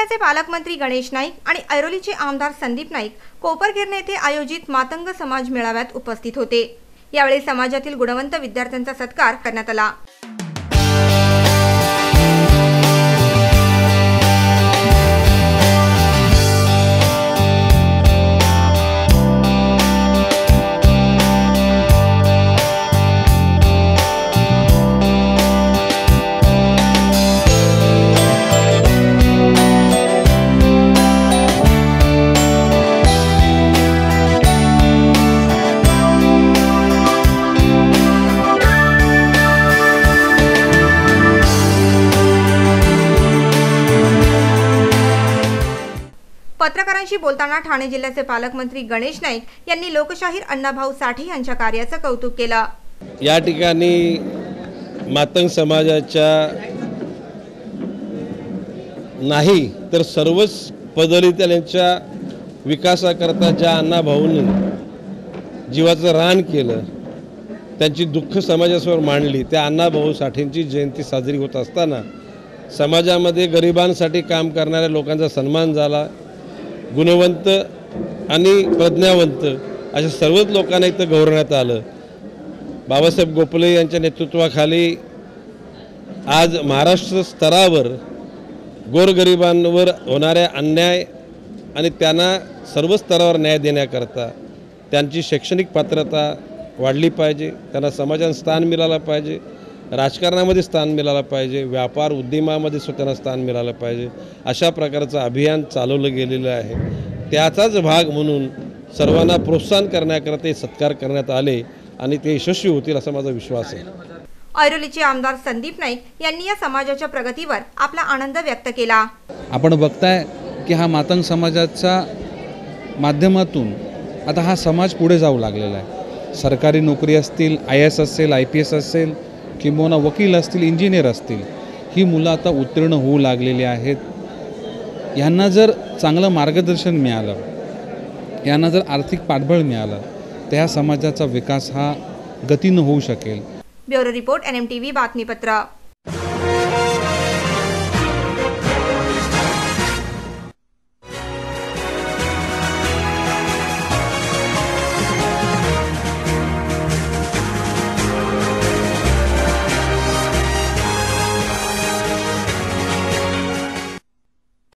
जिल्ह्याचे पालकमंत्री गणेश नाईक आणि ऐरोलीचे आमदार संदीप नाईक कोपरगिरणे येथे आयोजित मातंग समाज मेळाव्यात उपस्थित होते। यावेळी समाजातील गुणवंत विद्यार्थ्यांचा सत्कार करण्यात आला। पत्रकारांशी बोलताना ठाणे जिल्ह्याचे पालकमंत्री गणेश नाईक यांनी लोकशाहीर अण्णाभाऊ साठे यांच्या कार्याचं कौतुक केलं। या ठिकाणी मातंग समाजाच्या नाही तर सर्वच पददलितांच्या विकासाकरता ज्या अण्णाभाऊंनी जीवाचं रान केलं, त्यांची दुःख समाजासमोर मांडली, त्या अण्णाभाऊ साठेंची जयंती साजरी होत असताना समाजामध्ये गरिबांसाठी काम करणाऱ्या लोकांचा सन्मान झाला। गुणवंत आणि प्रज्ञावंत अशा सर्वच लोकांना इथं गौरवण्यात आलं। बाबासाहेब गोपले यांच्या नेतृत्वाखाली आज महाराष्ट्र स्तरावर गोरगरिबांवर होणाऱ्या अन्याय आणि त्यांना सर्व स्तरावर न्याय देण्याकरता त्यांची शैक्षणिक पात्रता वाढली पाहिजे, त्यांना समाजात स्थान मिळालं पाहिजे, राजकारणामध्ये स्थान मिळालं पाहिजे, व्यापार उद्यमामध्ये त्यांना स्थान मिळालं पाहिजे, अशा प्रकारचं अभियान चालवलं गेलेलं आहे। त्याचाच भाग म्हणून सर्वांना प्रोत्साहन करण्याकरता सत्कार करण्यात आले आणि ते यशस्वी होतील असा माझा विश्वास आहे। ऐरोलीचे आमदार संदीप नाईक यांनी या समाजाच्या प्रगतीवर आपला आनंद व्यक्त केला। आपण बघताय की हा मातंग समाजाच्या माध्यमातून आता हा समाज पुढे जाऊ लागलेला आहे। सरकारी नोकरी असतील, IAS असेल, IPS असेल, किंवा वकील असतील, इंजिनियर असतील, ही मुलं आता उत्तीर्ण होऊ लागलेली आहेत। यांना जर चांगलं मार्गदर्शन मिळालं, यांना जर आर्थिक पाठबळ मिळालं, तर ह्या समाजाचा विकास हा गतीनं होऊ शकेल। ब्युरो रिपोर्ट NMTV बातमीपत्र।